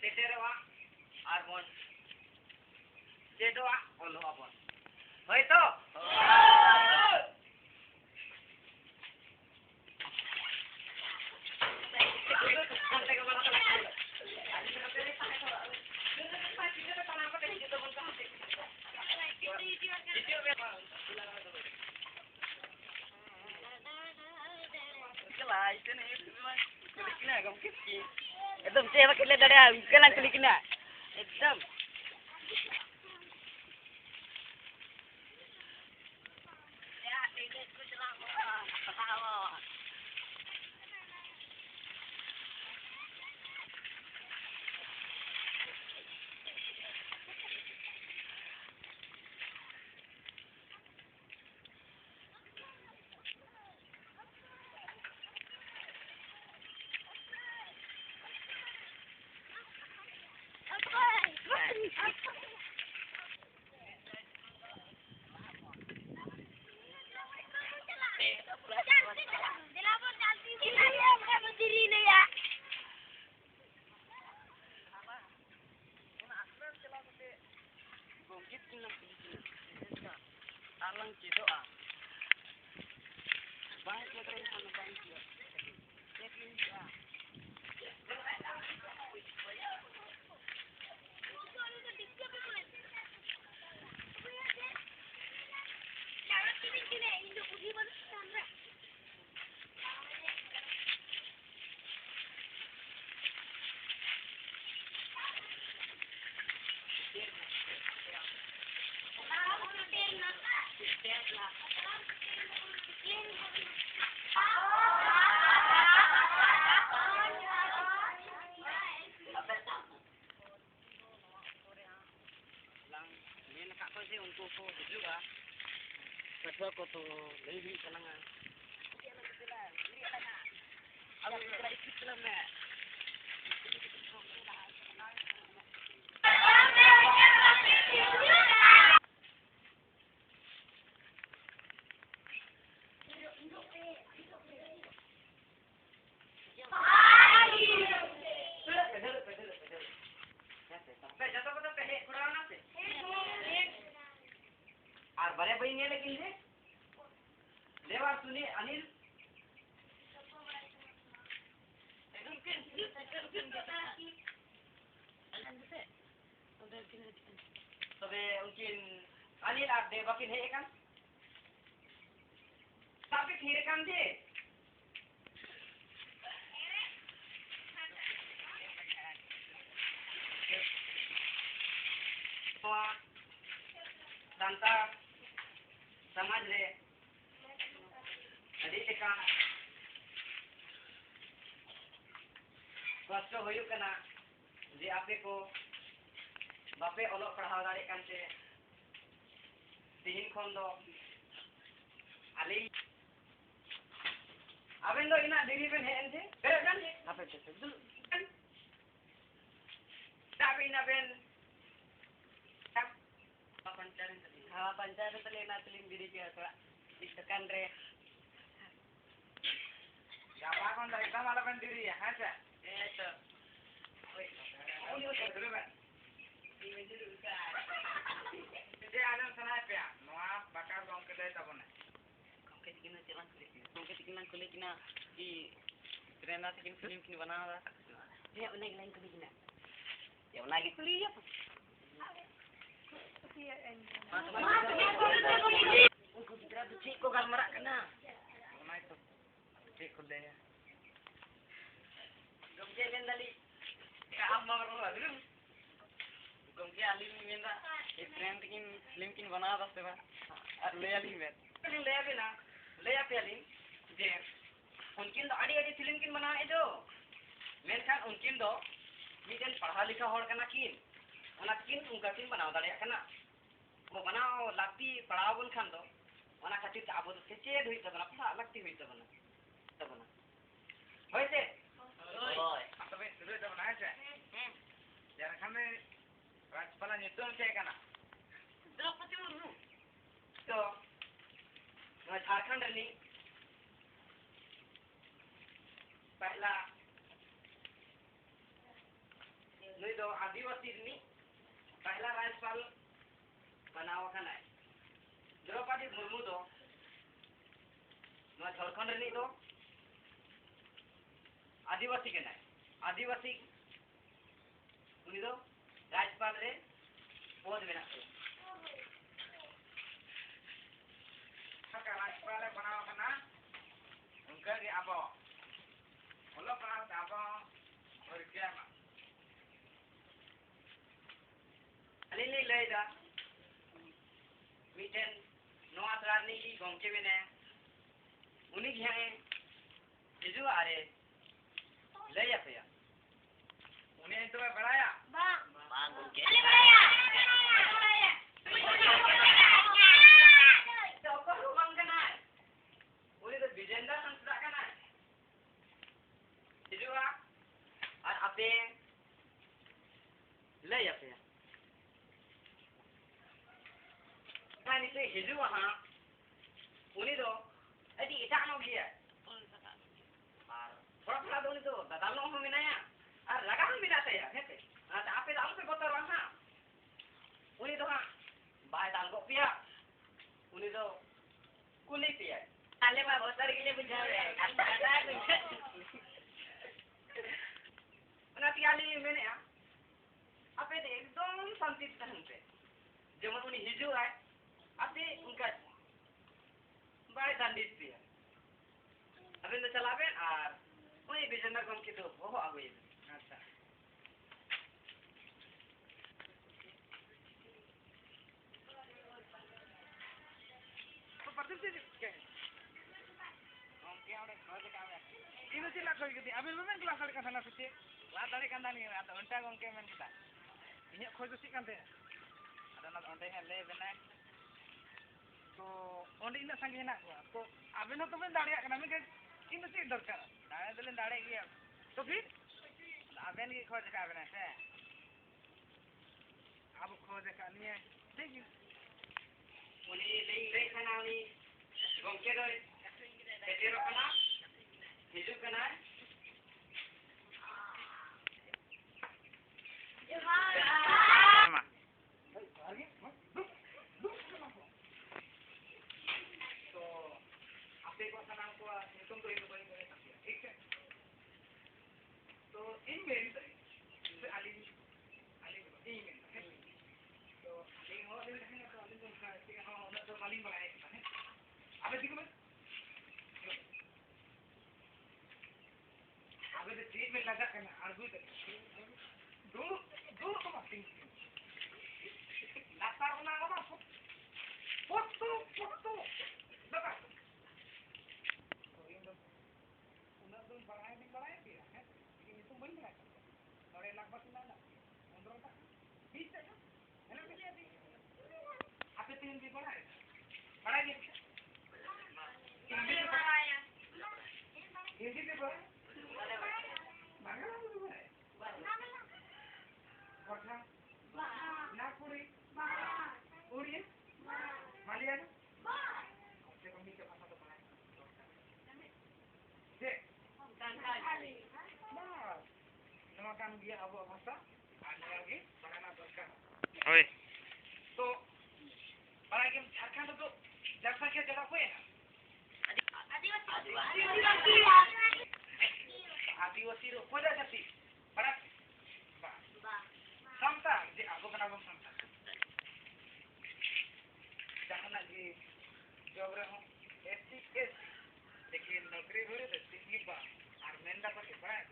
सेटेरवा आरबन चेडवा ओलो अपन होय तो एकदम सेवा खेलने दड़े कला कलिकना एकदम Alang cido ah. Bang cido rin ano bang cido. Cekin ah. Untuk juga kedua koto lebih kenangan aku kira ikut filmnya और बड़े भाई ने लेकिन है लेवा सुनी अनिल तबे उनकिन अनिल आप दे बाकिन है kan tapi kiri kan deh Tanta समाज रे अभी एक कष्ट होयु कना जे आपे को बापे ओलो पढ़ाव दाड़े कानते तिहिन खन दो आले आबेन दो इना डिग्री बेन हेन जे बेरन आपे से दुल ताबे इना बेन पंचायत तले ना तलिन diri ke atau ditekan re siapa kon dari kamala ben diri ya ha sa itu oi dulu ben ini dulu ka jadi anak sana ya noa bakal dong kedai tabone kongke tikinan kulit na di trena tikin film kini bana ya unai lain kulit na ya unai kulit ya Ungu kita becik kok galmerak kena. Mana itu? Becik kule ya. Gomje mendali. Ka amma rola dulu. Gomje alim menda. Ekran tikin film kin bana das te ba. Ar le alim bet. Le abi na. Le abi alim. Je उनकिन तो आड़ी film किन बनाए जो मेनखान उनकिन दो मिदन पढ़ा लिखा हर कना किन ओना किन उनका किन बनाव दाड़े कना वो बनाओ लाती पढ़ाओ बन खान दो ओना खातिर आबो तो सेचेद हुई तबना पढ़ा लगती हुई तबना होय से होय तबे सुरे तबना है यार हमें राजपाल नितोन से कना द्रौपदी मुर्मू तो झारखंड ली पहला नुई दो आदिवासी नी पहला राज्यपाल बनाव कना द्रौपदी मुर्मू दो नवा झारखंड नी दो आदिवासी कना आदिवासी उनी दो राज्यपाल रे पद मेना का राज्यपाल बनाव कना उनका के अब ओलो पढ़ा अब और क्या अलिली लैदा मिटेन नोआ त्रानी की गंके में ने उन्हीं के हैं हिजू आरे ले या पे उन्हें तो मैं बढ़ाया बांग गंके अरे बढ़ाया तो को मंगना है उन्हें तो विजेंद्र संस्था का ना हिजू आ और अपे ले या पे kan itu hidup ha uni do adi itak no dia ar thora do ni do dadal no menaya ar laga no mina saya hete ada ape da ape botor ha uni do ha bai dal go pia uni do kuli pia ale ba botor ke liye bujha ana tiali mene ya ape de ekdom santit tahan pe जेमन उनी हिजू है अति उनका बड़े दंडित भी है अभी तो चलावे और वही विजेंद्र गम की तो वो आ गई अच्छा तो प्रदीप जी क्या हम क्या उन्हें घर के काम है इन्हें चिल्ला कोई कितनी अभी मैं क्लास वाले का था ना सोचिए लात वाले का नहीं है तो उनका गम के मैं किता इन्हें खोज तो सीखते हैं ओंडे ले बना तो ओंडे इन संगे ना तो अबेन तो मैं दाड़िया कना मैं इन से दरकार दाड़े दले दाड़े गया तो फिर अबेन की खोज का बना से अब खोज का नहीं है ठीक है उनी ले खाना उनी गंके रो तेरो खाना हिजू खाना तो ईमेल से अली ईमेल तो लिंक हो दे रहे हैं तो लिंक का ठीक है हम तो मालिक बनाए हैं अबे देखो मैं अबे तो चीज में लगा करना आर्गू दो दो तो बात लाता होना होगा फोटो लगा तो ये तो उन्हें तो बढ़ाए दिया है लेकिन itu benar kalau enak banget nana mundur tak bisa kan enak bisa di apa tuh yang dibalai balai ni ini balai ya ini balai mana balai kota nakuri uri malian oke kami ke pasar balai dek kali namakan dia abu masa ada lagi bagaimana berkah oi तो बड़ा के झारखंड तो जनसंख्या ज्यादा हुए आदिवासी रो कोदा जाति बड़ा समता जे आगो कना बम समता जहां लगी जॉब रे हम एससी देखिए नौकरी भरे तो ठीक बा और मेंदा पर के बड़ा है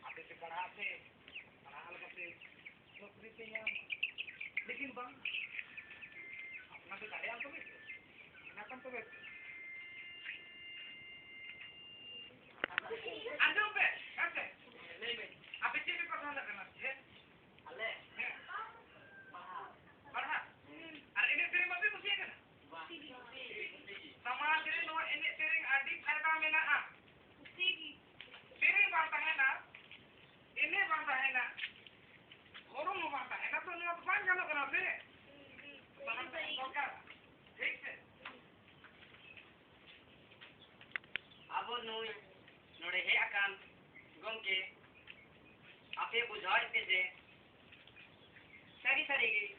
आप इसे पढ़ाते पढ़ाल करते नौकरी पे या लेकिन बा अपना तो गाड़ी आपको भी ना कम तो बैठ अंदर पे कैसे नहीं भाई आप इसे भी पढ़ाना करना है अले पढ़ा अरे इन्हें तेरे मत तो सीख ना समाज रे नो इन्हें तेरे आदि फायदा में ना सीखी तेरे बात है ना इन्हें बात है ना घरों में बात है ना तो ना पान गाना करा दे सरकार ठीक है अब नोड़े है अकान गम के आपे बुझाई पे जे ᱥᱟᱹᱨᱤ ᱥᱟᱹᱨᱤᱜᱮ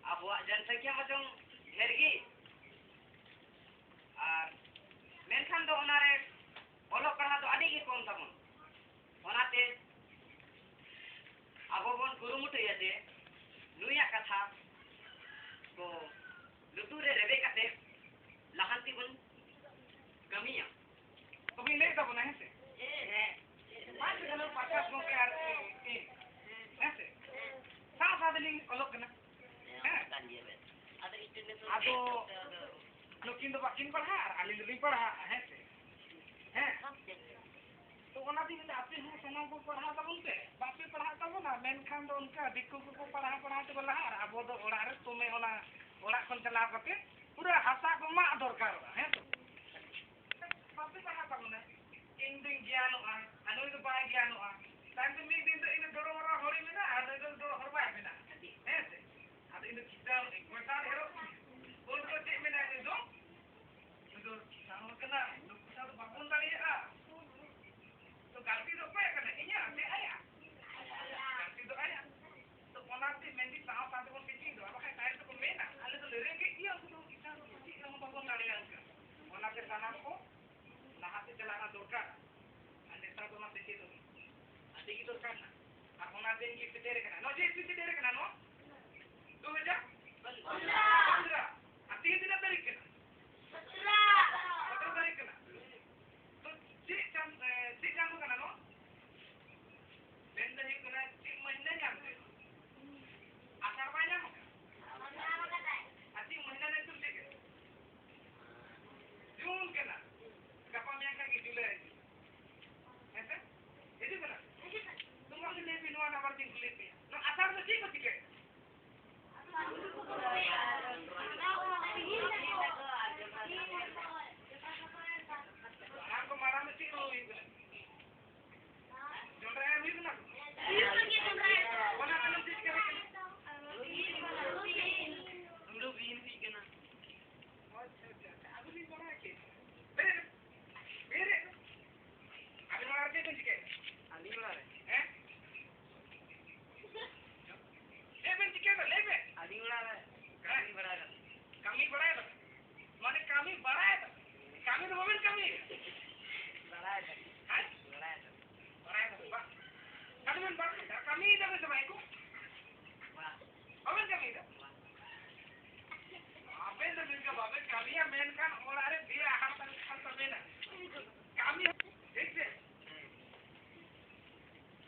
ᱟᱵᱚᱣᱟᱜ ᱡᱚᱱᱥᱚᱝᱠᱷᱟ ᱢᱟᱪᱚᱝ ᱰᱷᱮᱨ ᱜᱮ ᱟᱨ ᱢᱮᱱᱠᱷᱟᱱ ᱫᱚ ᱚᱱᱟᱨᱮ ᱚᱞᱚᱜ ᱯᱟᱲᱦᱟᱜ ᱫᱚ ᱟᱹᱰᱤ ᱜᱮ ᱠᱚᱢ ᱛᱟᱵᱚᱱ ᱚᱱᱟᱛᱮ ᱟᱵᱚ ᱵᱚᱱ ᱠᱩᱨᱩᱢᱩᱴᱩᱭᱟ ᱡᱮ ᱱᱩᱭᱟᱜ ᱠᱟᱛᱷᱟ ᱠᱚ ᱞᱩᱛᱩᱨ ᱨᱮ ᱨᱮᱵᱮᱫ ᱠᱟᱛᱮ ᱞᱟᱦᱟᱱᱛᱤ ᱵᱚᱱ ᱠᱟᱹᱢᱤᱭᱟ ᱛᱚᱵᱮ ᱞᱟᱹᱭ ᱛᱟᱵᱚᱱᱟ ᱦᱮᱸᱥᱮ ᱯᱟᱸᱪ ᱜᱟᱱ ᱯᱟᱨᱠᱟᱥ ᱜᱚᱢᱠᱮ ᱟᱨ ᱦᱮᱸᱥᱮ ᱥᱟᱶ ᱥᱟᱶᱛᱮᱞᱤᱧ ᱚᱞᱚᱜ ᱠᱟᱱᱟ ᱟᱫᱚ ᱱᱩᱠᱤᱱ ᱫᱚ ᱵᱟᱹᱠᱤᱱ ᱯᱟᱲᱦᱟᱜ ᱟᱨ ᱟᱹᱞᱤᱧ ᱫᱚᱞᱤᱧ ᱯᱟᱲᱦᱟᱜᱼᱟ ᱦᱮᱸᱥᱮ ᱛᱚ ᱚᱱᱟ ᱫᱤᱱ ᱨᱮ ᱟᱯᱮ ᱦᱚᱸ ᱥᱟᱱᱟᱢ ᱠᱚ ᱯᱟᱲᱦᱟᱣ ᱛᱟᱵᱚᱱ ᱯᱮ ᱵᱟᱯᱮ ᱯᱟᱲᱦᱟᱜ ᱛᱟᱵᱚᱱᱟ ᱢᱮᱱᱠᱷᱟᱱ ᱫᱚ ᱚᱱᱠᱟ ᱫᱤᱠᱩ ᱠᱚᱠᱚ ᱯᱟᱲᱦᱟᱣ ᱛᱮᱠᱚ ᱞᱟᱦᱟᱜᱼᱟ ᱟᱨ ᱟᱵᱚ ᱫᱚ ᱚᱲᱟᱜ ᱨᱮ ᱛᱩᱢᱮ ᱚᱱᱟ ᱚᱲᱟᱜ ᱠᱷᱚᱱ ᱪᱟᱞᱟᱣ ᱠᱟᱛᱮ ᱯᱩᱨᱟᱹ ᱦᱟᱥᱟ ᱠᱚ ᱢᱟᱜ ᱫᱚᱨᱠᱟᱨᱚᱜᱼᱟ ᱦᱮᱸ ᱵᱟᱯᱮ ᱯᱟᱲᱦᱟᱣ ᱛᱟᱵᱚᱱᱟ ᱤᱧ ᱫᱩᱧ ᱜᱮᱭᱟᱱᱚᱜᱼᱟ ᱟᱨ ᱱᱩᱭ ᱫᱚ ᱵᱟᱭ ᱜᱮᱭᱟᱱᱚᱜᱼᱟ ᱛᱟᱭᱚᱢ ᱢᱤᱫ ᱫᱤᱱ ᱫᱚ ᱤᱧ ᱫᱚ ᱦᱚᱲ ᱦᱚᱲᱤ ᱢᱮᱱᱟᱜᱼᱟ ᱟᱨ ᱱᱩᱭ ᱫᱚ ᱦᱚᱲ ᱵᱟᱭ ᱵᱮᱱᱟᱜᱼᱟ ᱦᱮᱸ ᱥᱮ ᱟᱫᱚ ᱤᱧ ᱫᱚ ᱠᱤᱥᱟᱹᱬ ᱜᱚᱴᱟ ᱰᱷᱮᱨᱚᱜ ᱩᱱ ᱫᱚ ᱪᱮᱫ ᱢᱮᱱᱟ ᱱᱩᱭ ᱫᱚ ᱠᱤᱥᱟᱹᱬ ᱦᱚᱲ ᱠᱟᱱᱟ ᱱᱩᱠᱩ ᱥᱟᱶ ᱫᱚ ᱵᱟᱵᱚᱱ ᱫᱟᱲᱮᱭᱟᱜᱼᱟ ᱛᱚ ᱜᱟᱹᱞᱛᱤ ᱫᱚ ᱚᱠᱚᱭᱟᱜ ᱠᱟᱱᱟ ᱤᱧᱟᱹᱜ ᱥᱮ ᱟᱭᱟᱜ ᱜᱟᱹᱞᱛᱤ ᱫᱚ ᱟᱭᱟᱜ ᱛᱚ ᱚᱱᱟᱛᱮ ᱢᱮᱱᱫᱤᱧ ᱥᱟᱶ ᱥᱟᱶ ᱛᱮᱵᱚᱱ ᱪᱮᱫᱚᱜᱼᱟ ᱵᱟᱠᱷᱟᱱ ᱛᱟᱭᱚᱢ ᱛᱮᱠᱚ ᱢᱮᱱᱟ ᱟᱞᱮ ᱫᱚ ᱨᱮᱸᱜᱮᱡ ᱜᱮᱭᱟ ᱩᱱᱠᱩ ᱫᱚ ᱠᱤᱥᱟᱹᱬ ᱪᱮᱫ ᱦᱚᱸ ᱵᱟᱵᱚᱱ ᱫᱟᱲᱮᱭᱟᱜᱼᱟ ᱚᱱᱟᱛᱮ ᱥᱟᱱᱟᱢ ᱠᱚ ᱞᱟᱦᱟᱛᱮ ᱪᱟᱞᱟᱜ ᱫᱚᱨᱠᱟর ᱟᱨ ᱱᱮᱛᱟᱨ ᱫᱚ ᱚᱱᱟ ᱥᱮᱪᱮᱫᱚᱜ ᱟᱹᱰᱤ ᱜᱮ ᱫᱚᱨᱠᱟর ᱱᱟ ᱟᱨ ᱚᱱᱟ ᱫᱤᱱ ᱜᱮ ᱥᱮᱴᱮᱨ ᱠᱟᱱᱟ ᱱᱚᱣᱟ ᱪᱮᱫ ᱥᱮᱴᱮᱨ ᱠᱟᱱᱟ ᱱᱚᱣᱟ 2015 ᱟᱨ ᱛᱤᱦᱤᱧ ᱛᱤᱱᱟᱹᱜ ᱛᱟᱹᱨᱤᱠᱷ ᱠᱟᱱᱟ 17 ᱛᱟᱹᱨᱤᱠᱷ ᱠᱟᱱᱟ ᱛᱚ ᱪᱮᱫ ᱪᱟᱸᱫᱳ ᱠᱟᱱᱟ ᱱᱚᱣᱟ ᱢᱮᱱ ᱫᱚ ᱦᱩᱭᱩᱜ ᱠᱟᱱᱟ ᱪᱮᱫ ᱢᱟᱹᱦᱱᱟᱹ ᱧᱟᱢ ᱛᱮ ᱟᱥᱟᱲ ᱵᱟᱭ ᱧᱟᱢ ᱟᱠᱟᱫᱟ ᱟᱨ ᱪᱮᱫ ᱢᱟᱹᱦᱱᱟᱹ ᱧᱩᱛᱩᱢ ᱪᱮᱫ ᱠᱟᱱᱟ ᱡᱩᱱ ᱠᱟᱱᱟ ᱜᱟᱯᱟ ᱢᱮᱭᱟᱝ ᱠᱷᱟᱱ ᱜᱮ ᱡᱩᱞᱟᱭ ᱦᱮᱸᱥᱮ ᱦᱤᱡᱩᱜ ᱠᱟᱱᱟ ᱛᱩᱢᱟ ᱞᱟᱹᱭ ᱯᱮ ᱱᱚᱣᱟ ᱱᱟᱢᱵᱟᱨ ᱛᱤᱧ ᱠᱩᱞᱤ ᱯᱮᱭᱟ ᱱᱚᱣᱟ ᱟᱥᱟᱲ ᱫᱚ ᱪᱮᱫ ᱠᱚ ᱪᱤᱠᱟᱹᱭᱟ ᱟᱨ ᱠᱚ ᱢᱟᱲᱟᱝ ᱫᱚ ᱪᱮᱫ ᱦᱩᱭᱩᱜ ᱠᱟᱱᱟ ᱡᱚᱱᱰᱨᱟ ᱮᱨ ᱦᱩᱭᱩᱜ ᱠᱟᱱᱟ ᱚᱱᱟ ᱛᱟᱭᱱᱚᱢ ᱪᱮᱫ ᱪᱤᱠᱟᱹ ᱦᱩᱭᱩᱜ ᱠᱟᱱᱟ ᱦᱩᱲᱩ ᱵᱤᱦᱤᱱ ᱦᱩᱭᱩᱜ ᱠᱟᱱᱟ ᱟᱫᱚ ᱞᱤᱧ ᱵᱟᱲᱟᱭ ᱠᱮᱫ ᱵᱮᱨᱮᱫ ᱟᱹᱵᱤᱱ ᱚᱲᱟᱜ ᱨᱮ ᱪᱮᱫ ᱵᱤᱱ ᱪᱤᱠᱟᱹᱭᱟ ᱟᱹᱞᱤᱧ ᱚᱲᱟᱜ ᱨᱮ ᱪᱮᱫ ᱵᱤᱱ ᱪᱤᱠᱟᱹᱭᱮᱫᱟ ᱞᱟᱹᱭ ᱵᱮᱱ ᱟᱹᱞᱤᱧ ᱚᱲᱟᱜ ᱨᱮ ᱠᱟᱹᱢᱤ ᱵᱟᱲᱟᱭᱮᱫᱟ ᱢᱟᱱᱮ ᱠᱟᱹᱢᱤ ᱵᱟᱲᱟᱭᱮᱫᱟ ᱠᱟᱹᱢᱤ ᱫᱚ ᱵᱟᱵᱮᱱ ᱠᱟᱹᱢᱤᱭᱮᱫᱟ ᱵᱟᱲᱟᱭᱮᱫᱟ ᱵᱟᱝ ᱟᱹᱰᱤ ᱵᱮᱱ ᱵᱟᱲᱟᱭᱮᱫᱟ ᱠᱟᱹᱢᱤᱭᱮᱫᱟ ᱵᱮᱱ ᱥᱮ ᱵᱟᱝ ᱵᱟᱵᱮᱱ ᱠᱟᱹᱢᱤᱭᱮᱫᱟ ᱟᱵᱮᱱ ᱫᱚ ᱱᱤᱝᱠᱟ ᱵᱟᱵᱮᱱ ᱠᱟᱹᱢᱤᱭᱟ ᱢᱮᱱᱠᱷᱟᱱ ᱚᱲᱟᱜ ᱨᱮ ᱫᱤᱭᱟ ᱟᱦᱟᱨ ᱛᱟᱵᱮᱱᱟ ᱠᱟᱹᱢᱤ ᱴᱷᱤᱠ ᱥᱮ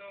तो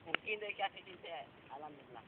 mungkin dia kasih cinta alhamdulillah